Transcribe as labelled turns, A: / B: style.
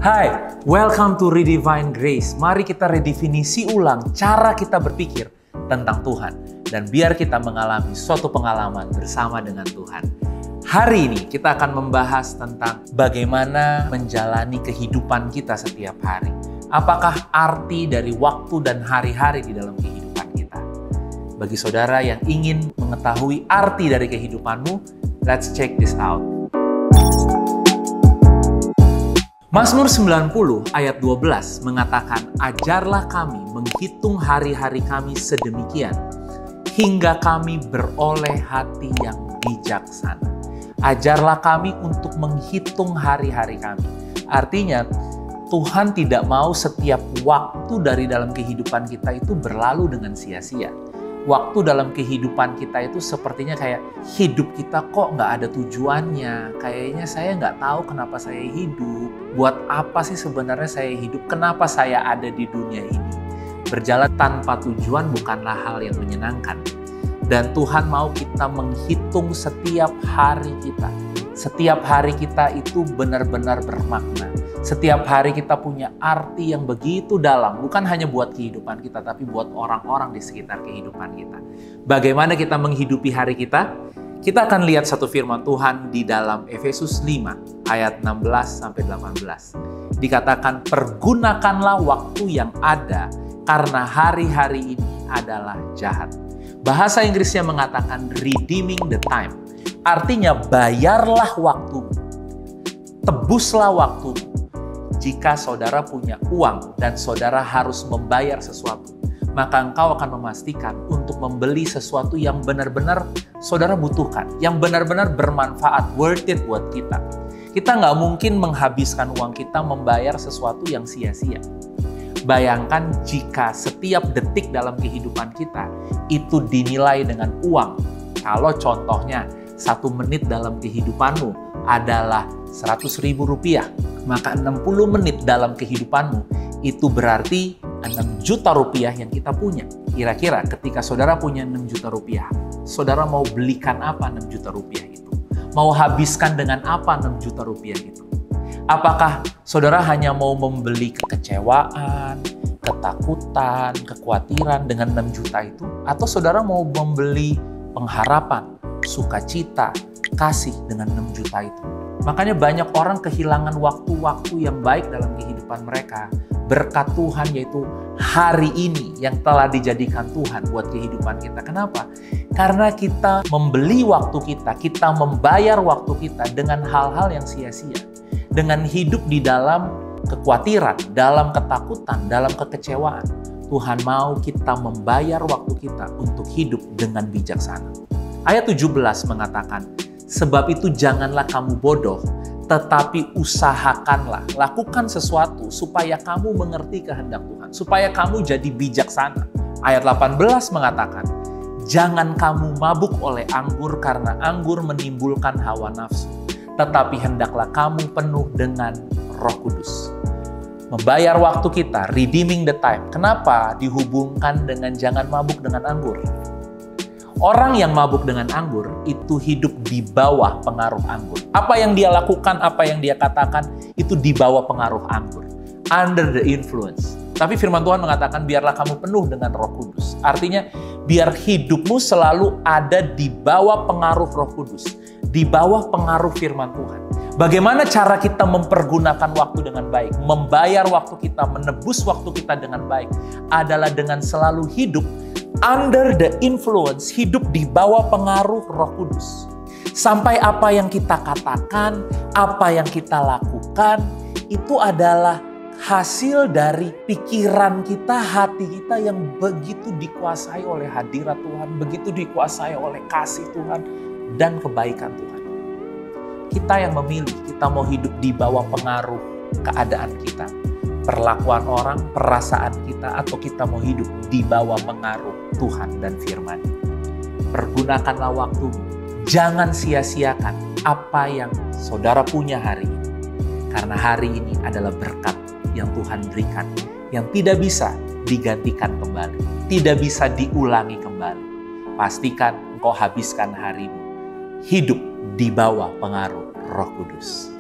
A: Hai, welcome to Redefine Grace. Mari kita redefinisi ulang cara kita berpikir tentang Tuhan. Dan biar kita mengalami suatu pengalaman bersama dengan Tuhan. Hari ini kita akan membahas tentang bagaimana menjalani kehidupan kita setiap hari. Apakah arti dari waktu dan hari-hari di dalam kehidupan kita? Bagi saudara yang ingin mengetahui arti dari kehidupanmu, let's check this out. Mazmur 90 ayat 12 mengatakan, "Ajarlah kami menghitung hari-hari kami sedemikian, hingga kami beroleh hati yang bijaksana." Ajarlah kami untuk menghitung hari-hari kami. Artinya, Tuhan tidak mau setiap waktu dari dalam kehidupan kita itu berlalu dengan sia-sia. Waktu dalam kehidupan kita itu sepertinya kayak hidup kita kok nggak ada tujuannya. Kayaknya saya nggak tahu kenapa saya hidup. Buat apa sih sebenarnya saya hidup? Kenapa saya ada di dunia ini? Berjalan tanpa tujuan bukanlah hal yang menyenangkan. Dan Tuhan mau kita menghitung setiap hari kita. Setiap hari kita itu benar-benar bermakna. Setiap hari kita punya arti yang begitu dalam. Bukan hanya buat kehidupan kita, tapi buat orang-orang di sekitar kehidupan kita. Bagaimana kita menghidupi hari kita? Kita akan lihat satu firman Tuhan di dalam Efesus 5 ayat 16-18. Dikatakan, "Pergunakanlah waktu yang ada karena hari-hari ini adalah jahat." Bahasa Inggrisnya mengatakan redeeming the time. Artinya bayarlah waktumu. Tebuslah waktumu. Jika saudara punya uang dan saudara harus membayar sesuatu, maka engkau akan memastikan untuk membeli sesuatu yang benar-benar saudara butuhkan, yang benar-benar bermanfaat, worth it buat kita. Kita nggak mungkin menghabiskan uang kita membayar sesuatu yang sia-sia. Bayangkan jika setiap detik dalam kehidupan kita itu dinilai dengan uang. Kalau contohnya 1 menit dalam kehidupanmu adalah 100.000 rupiah, maka 60 menit dalam kehidupanmu itu berarti 6 juta rupiah yang kita punya. Kira-kira ketika saudara punya 6 juta rupiah, saudara mau belikan apa 6 juta rupiah itu? Mau habiskan dengan apa 6 juta rupiah itu? Apakah saudara hanya mau membeli kekecewaan, ketakutan, kekhawatiran dengan 6 juta itu? Atau saudara mau membeli pengharapan, sukacita, kasih dengan 6 juta itu? Makanya banyak orang kehilangan waktu-waktu yang baik dalam kehidupan mereka berkat Tuhan, yaitu hari ini yang telah dijadikan Tuhan buat kehidupan kita. Kenapa? Karena kita membeli waktu kita, kita membayar waktu kita dengan hal-hal yang sia-sia. Dengan hidup di dalam kekhawatiran, dalam ketakutan, dalam kekecewaan. Tuhan mau kita membayar waktu kita untuk hidup dengan bijaksana. Ayat 17 mengatakan, "Sebab itu janganlah kamu bodoh, tetapi usahakanlah, lakukan sesuatu supaya kamu mengerti kehendak Tuhan, supaya kamu jadi bijaksana." Ayat 18 mengatakan, "Jangan kamu mabuk oleh anggur karena anggur menimbulkan hawa nafsu, tetapi hendaklah kamu penuh dengan Roh Kudus." Membayar waktu kita, redeeming the time. Kenapa dihubungkan dengan jangan mabuk dengan anggur? Orang yang mabuk dengan anggur itu hidup di bawah pengaruh anggur. Apa yang dia lakukan, apa yang dia katakan, itu di bawah pengaruh anggur. Under the influence. Tapi firman Tuhan mengatakan, biarlah kamu penuh dengan Roh Kudus. Artinya, biar hidupmu selalu ada di bawah pengaruh Roh Kudus. Di bawah pengaruh firman Tuhan. Bagaimana cara kita mempergunakan waktu dengan baik? Membayar waktu kita, menebus waktu kita dengan baik. Adalah dengan selalu hidup under the influence, hidup di bawah pengaruh Roh Kudus. Sampai apa yang kita katakan, apa yang kita lakukan, itu adalah hasil dari pikiran kita, hati kita yang begitu dikuasai oleh hadirat Tuhan, begitu dikuasai oleh kasih Tuhan dan kebaikan Tuhan. Kita yang memilih, kita mau hidup di bawah pengaruh keadaan kita, perlakuan orang, perasaan kita, atau kita mau hidup di bawah pengaruh Tuhan dan firman. Pergunakanlah waktumu. Jangan sia-siakan apa yang saudara punya hari ini. Karena hari ini adalah berkat yang Tuhan berikan, yang tidak bisa digantikan kembali, tidak bisa diulangi kembali. Pastikan engkau habiskan harimu hidup di bawah pengaruh Roh Kudus.